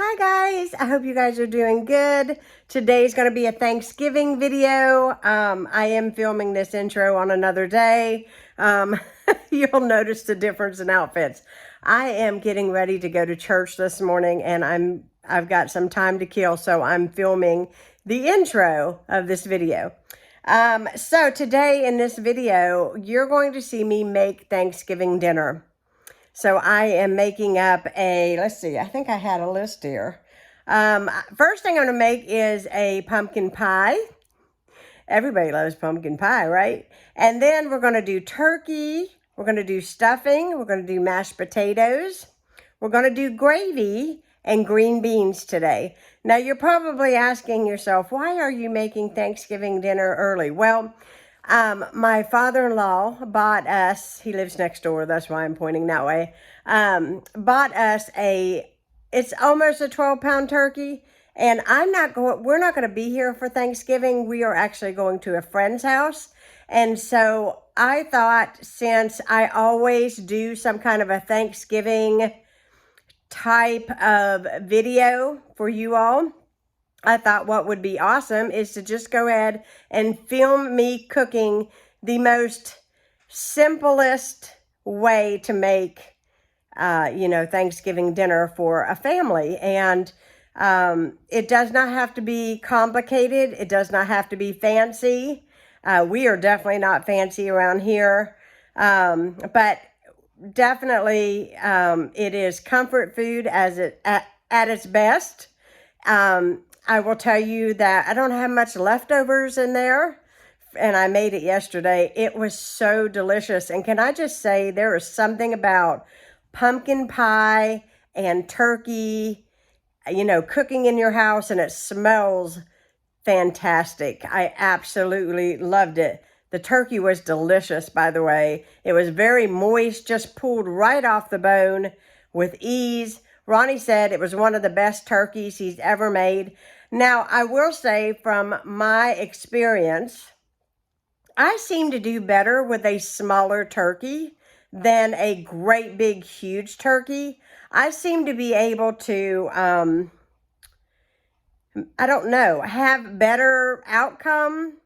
Hi guys, I hope you guys are doing good. Today's going to be a Thanksgiving video. I am filming this intro on another day. You'll notice the difference in outfits. I am getting ready to go to church this morning and I've got some time to kill, so I'm filming the intro of this video. So today in this video, you're going to see me make Thanksgiving dinner. So I am making up let's see, I think I had a list here. First thing I'm going to make is a pumpkin pie. Everybody loves pumpkin pie, right? And then we're going to do turkey. We're going to do stuffing. We're going to do mashed potatoes. We're going to do gravy and green beans today. Now, you're probably asking yourself, why are you making Thanksgiving dinner early? Well, my father-in-law bought us, he lives next door, that's why I'm pointing that way, bought us it's almost a 12-pound turkey, and we're not going to be here for Thanksgiving. We are actually going to a friend's house, and so I thought, since I always do some kind of a Thanksgiving type of video for you all, I thought what would be awesome is to just go ahead and film me cooking the most simplest way to make, Thanksgiving dinner for a family. And it does not have to be complicated. It does not have to be fancy. We are definitely not fancy around here. But definitely it is comfort food at its best. I will tell you that I don't have much leftovers in there, and I made it yesterday. It was so delicious. And can I just say, there is something about pumpkin pie and turkey, cooking in your house, and it smells fantastic. I absolutely loved it. The turkey was delicious, by the way. It was very moist, just pulled right off the bone with ease. Ronnie said it was one of the best turkeys he's ever made. Now, I will say, from my experience, I seem to do better with a smaller turkey than a great big huge turkey. I seem to be able to, have better outcome,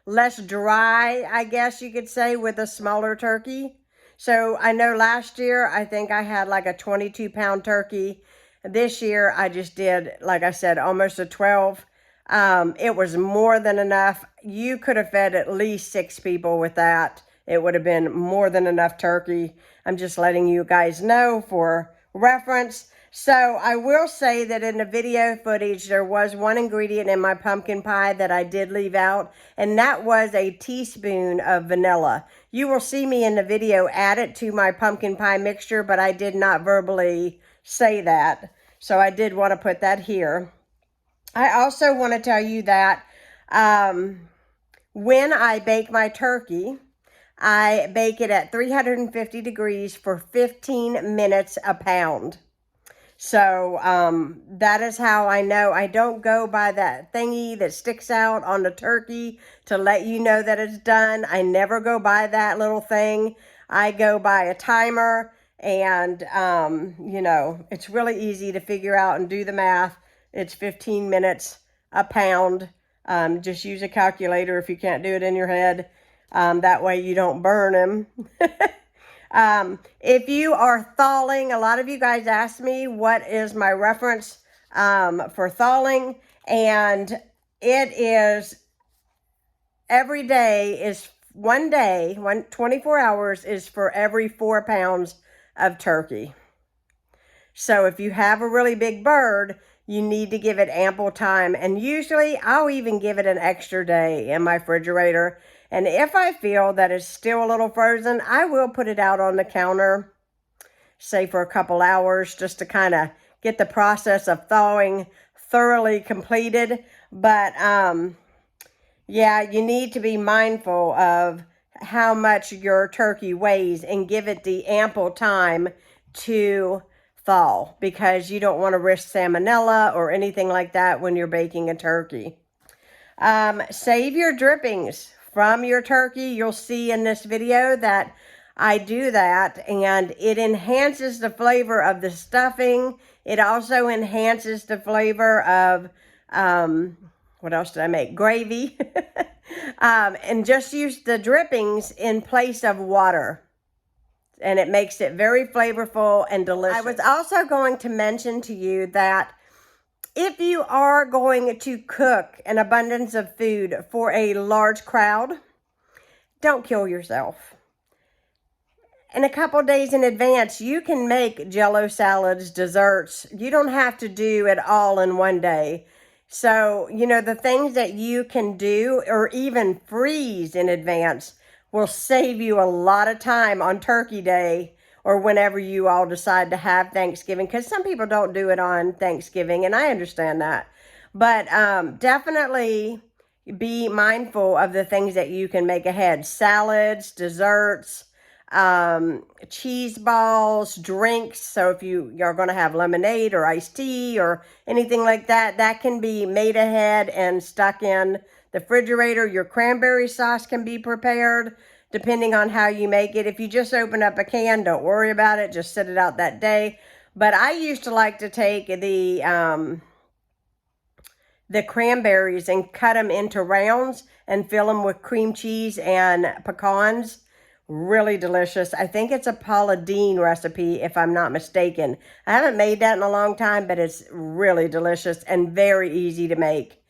less dry, I guess you could say, with a smaller turkey. So I know last year, I think I had like a 22-pound turkey. This year, I just did, like I said, almost a 12. It was more than enough. You could have fed at least 6 people with that. It would have been more than enough turkey. I'm just letting you guys know for reference. So I will say that in the video footage, there was one ingredient in my pumpkin pie that I did leave out, and that was a teaspoon of vanilla. You will see me in the video add it to my pumpkin pie mixture, but I did not verbally say that. So I did want to put that here. I also want to tell you that when I bake my turkey, I bake it at 350 degrees for 15 minutes a pound. So that is how I know. I don't go by that thingy that sticks out on the turkey to let you know that it's done. I never go by that little thing. I go by a timer, and, it's really easy to figure out and do the math. It's 15 minutes a pound. Just use a calculator if you can't do it in your head. That way you don't burn them. If you are thawing, a lot of you guys ask me what is my reference for thawing, and it is every day is 24 hours is for every 4 pounds of turkey. So if you have a really big bird, you need to give it ample time, and usually I'll even give it an extra day in my refrigerator. And if I feel that it's still a little frozen, I will put it out on the counter, say for a couple hours, just to kind of get the process of thawing thoroughly completed. But yeah, you need to be mindful of how much your turkey weighs and give it the ample time to thaw, because you don't want to risk salmonella or anything like that when you're baking a turkey. Save your drippings from your turkey. You'll see in this video that I do that, and it enhances the flavor of the stuffing. It also enhances the flavor of, what else did I make? Gravy. And just use the drippings in place of water. And it makes it very flavorful and delicious. I was also going to mention to you that if you are going to cook an abundance of food for a large crowd, don't kill yourself. In a couple days in advance, you can make Jell-O salads, desserts. You don't have to do it all in one day. So, you know, the things that you can do or even freeze in advance will save you a lot of time on Turkey Day or whenever you all decide to have Thanksgiving, because some people don't do it on Thanksgiving, and I understand that. But definitely be mindful of the things that you can make ahead. Salads, desserts, cheese balls, drinks. So if you're going to have lemonade or iced tea or anything like that, that can be made ahead and stuck in the refrigerator. Your cranberry sauce can be prepared depending on how you make it. If you just open up a can, don't worry about it. Just set it out that day. But I used to like to take the cranberries and cut them into rounds and fill them with cream cheese and pecans. Really delicious. I think it's a Paula Deen recipe, if I'm not mistaken. I haven't made that in a long time, but it's really delicious and very easy to make.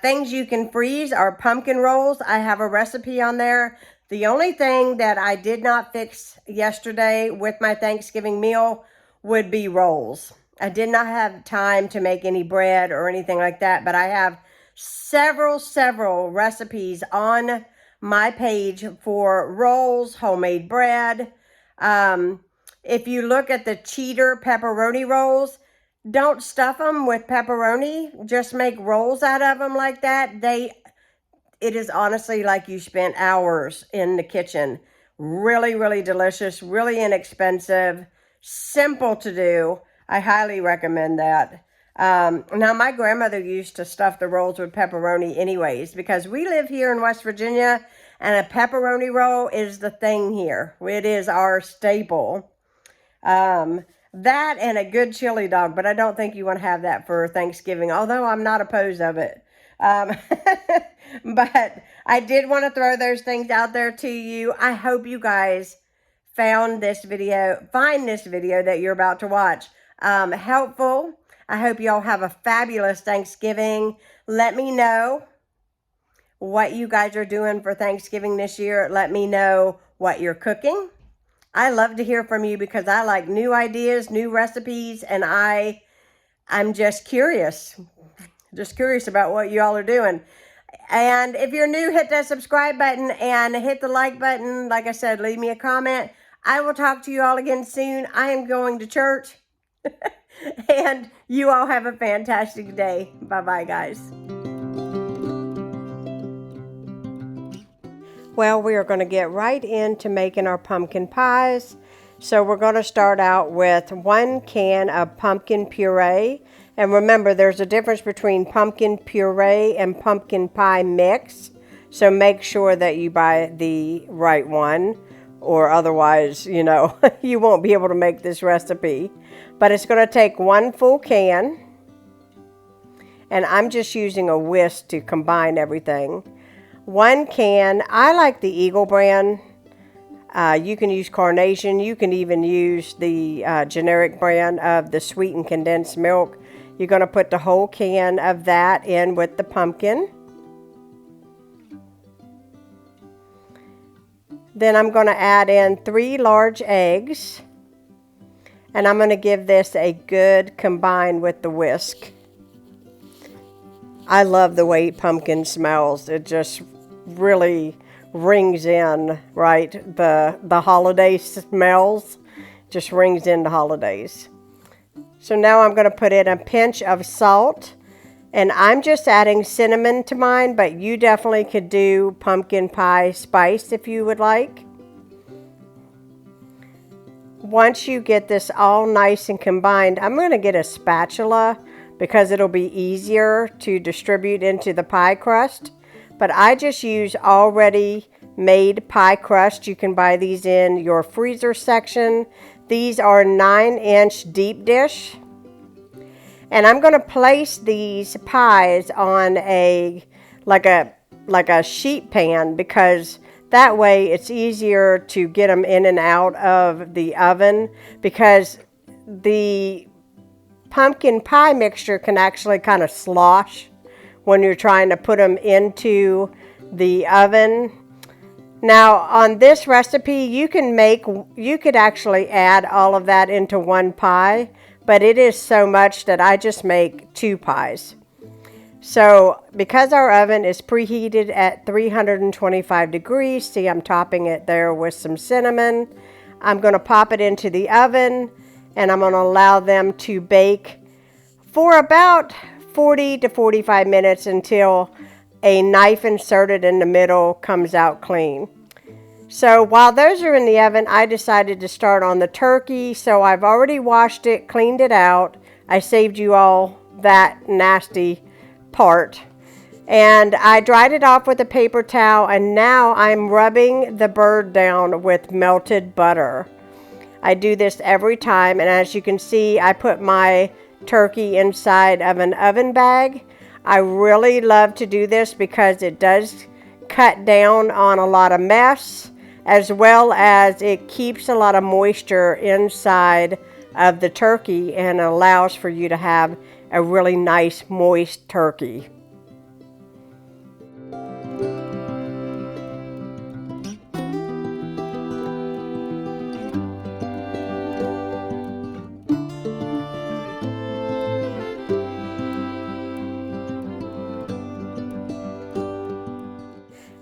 Things you can freeze are pumpkin rolls. I have a recipe on there. The only thing that I did not fix yesterday with my Thanksgiving meal would be rolls. I did not have time to make any bread or anything like that, but I have several recipes on my page for rolls, homemade bread. If you look at the cheater pepperoni rolls, don't stuff them with pepperoni. Just make rolls out of them like that. It is honestly like you spent hours in the kitchen. Really delicious, really inexpensive, simple to do. I highly recommend that. Now, my grandmother used to stuff the rolls with pepperoni anyways, because we live here in West Virginia, and a pepperoni roll is the thing here. It is our staple. That and a good chili dog, but I don't think you want to have that for Thanksgiving, although I'm not opposed of it. But I did want to throw those things out there to you. I hope you guys find this video that you're about to watch helpful. I hope you all have a fabulous Thanksgiving. Let me know what you guys are doing for Thanksgiving this year. Let me know what you're cooking. I love to hear from you because I like new ideas, new recipes, and I'm just curious. Just curious about what you all are doing. And if you're new, hit that subscribe button and hit the like button. Like I said, leave me a comment. I will talk to you all again soon. I am going to church. And you all have a fantastic day. Bye-bye, guys. Well, we are going to get right into making our pumpkin pies. So we're going to start out with 1 can of pumpkin puree. And remember, there's a difference between pumpkin puree and pumpkin pie mix. So make sure that you buy the right one, or otherwise, you know, you won't be able to make this recipe. But it's going to take 1 full can. And I'm just using a whisk to combine everything. 1 can. I like the Eagle brand. You can use Carnation. You can even use the generic brand of the sweetened condensed milk. You're going to put the whole can of that in with the pumpkin. Then I'm going to add in 3 large eggs. And I'm going to give this a good combine with the whisk. I love the way pumpkin smells. It just really rings in, right? The holiday smells just rings in the holidays. So now I'm going to put in a pinch of salt. And I'm just adding cinnamon to mine, but you definitely could do pumpkin pie spice if you would like. Once you get this all nice and combined, I'm going to get a spatula because it'll be easier to distribute into the pie crust. But I just use already made pie crust. You can buy these in your freezer section. These are 9-inch deep dish. And I'm going to place these pies on like a sheet pan, because that way it's easier to get them in and out of the oven, because the pumpkin pie mixture can actually kind of slosh when you're trying to put them into the oven. Now on this recipe, you could actually add all of that into one pie, but it is so much that I just make 2 pies. So because our oven is preheated at 325 degrees, see, I'm topping it there with some cinnamon. I'm going to pop it into the oven, and I'm going to allow them to bake for about 40 to 45 minutes until a knife inserted in the middle comes out clean. So while those are in the oven, I decided to start on the turkey. So I've already washed it, cleaned it out. I saved you all that nasty part. And I dried it off with a paper towel, and now I'm rubbing the bird down with melted butter. I do this every time, and as you can see, I put my turkey inside of an oven bag. I really love to do this because it does cut down on a lot of mess, as well as it keeps a lot of moisture inside of the turkey and allows for you to have a really nice moist turkey.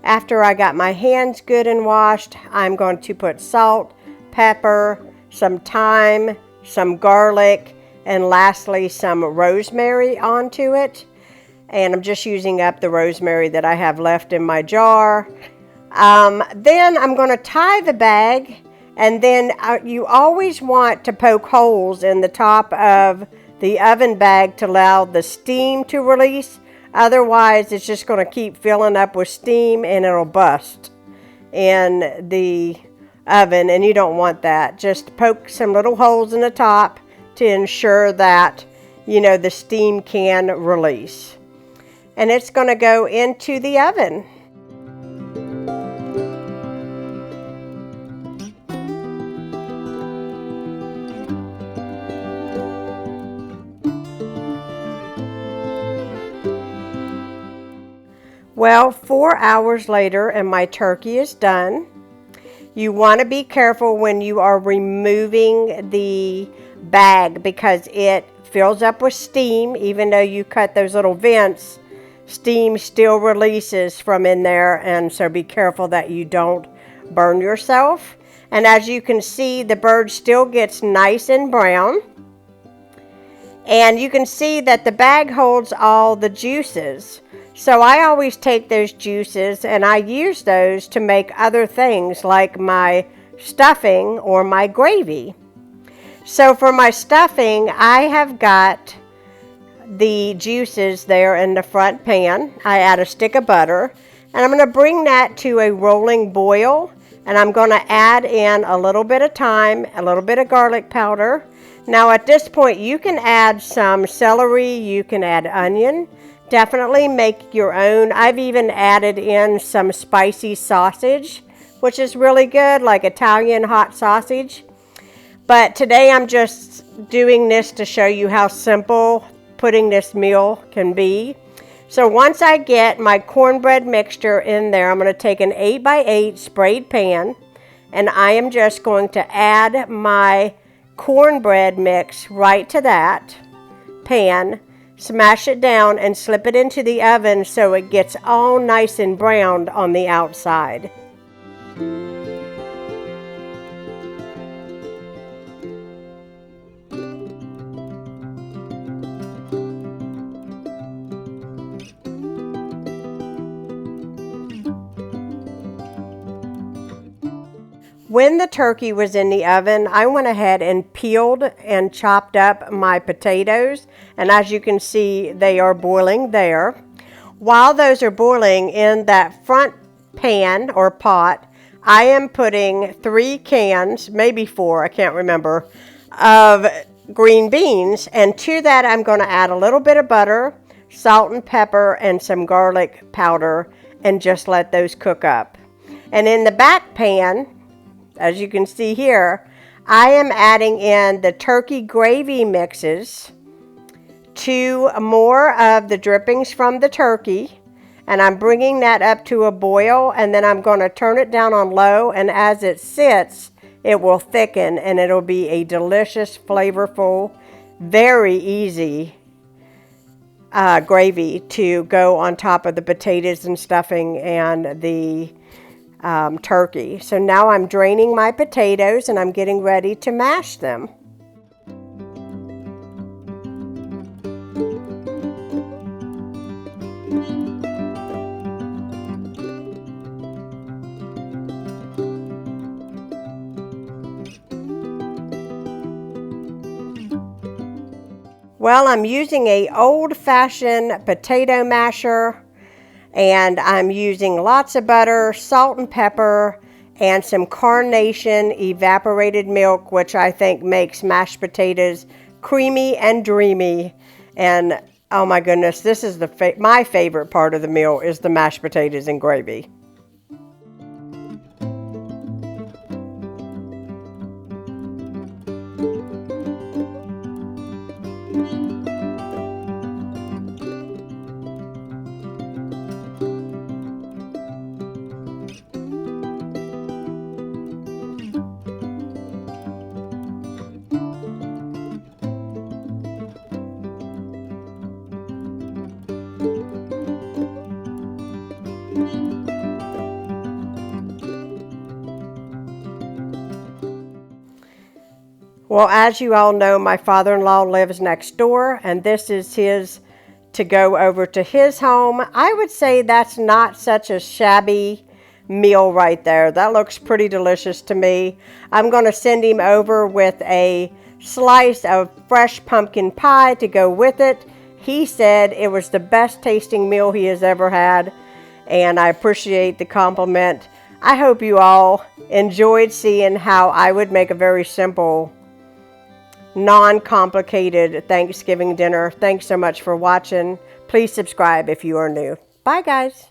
After I got my hands good and washed, I'm going to put salt, pepper, some thyme, some garlic, and lastly some rosemary onto it. And I'm just using up the rosemary that I have left in my jar. Then I'm going to tie the bag, and then you always want to poke holes in the top of the oven bag to allow the steam to release. Otherwise, it's just going to keep filling up with steam and it'll bust in the oven, and you don't want that. Just poke some little holes in the top to ensure that, you know, the steam can release. And it's going to go into the oven. Well, 4 hours later, and my turkey is done. You want to be careful when you are removing the bag, because it fills up with steam. Even though you cut those little vents, steam still releases from in there, and so be careful that you don't burn yourself. And as you can see, the bird still gets nice and brown. And you can see that the bag holds all the juices. So I always take those juices and I use those to make other things like my stuffing or my gravy. So for my stuffing, I have got the juices there in the front pan. I add a stick of butter, and I'm going to bring that to a rolling boil, and I'm going to add in a little bit of thyme, a little bit of garlic powder. Now at this point, you can add some celery, you can add onion. Definitely make your own. I've even added in some spicy sausage, which is really good, like Italian hot sausage. But today I'm just doing this to show you how simple putting this meal can be. So once I get my cornbread mixture in there, I'm going to take an 8x8 sprayed pan, and I am just going to add my cornbread mix right to that pan. Smash it down and slip it into the oven so it gets all nice and browned on the outside. When the turkey was in the oven, I went ahead and peeled and chopped up my potatoes. And as you can see, they are boiling there. While those are boiling, in that front pan or pot, I am putting 3 cans, maybe 4, I can't remember, of green beans. And to that, I'm going to add a little bit of butter, salt and pepper, and some garlic powder, and just let those cook up. And in the back pan, as you can see here, I am adding in the turkey gravy mixes, 2 more of the drippings from the turkey, and I'm bringing that up to a boil, and then I'm going to turn it down on low, and as it sits, it will thicken, and it'll be a delicious, flavorful, very easy gravy to go on top of the potatoes and stuffing and the turkey. So now I'm draining my potatoes, and I'm getting ready to mash them. Well, I'm using a old-fashioned potato masher, and I'm using lots of butter, salt and pepper, and some Carnation evaporated milk, which I think makes mashed potatoes creamy and dreamy. And oh my goodness, this is my favorite part of the meal is the mashed potatoes and gravy. Well, as you all know, my father-in-law lives next door, and this is his to go over to his home. I would say that's not such a shabby meal right there. That looks pretty delicious to me. I'm going to send him over with a slice of fresh pumpkin pie to go with it. He said it was the best tasting meal he has ever had, and I appreciate the compliment. I hope you all enjoyed seeing how I would make a very simple, non-complicated Thanksgiving dinner. Thanks so much for watching. Please subscribe if you are new. Bye, guys.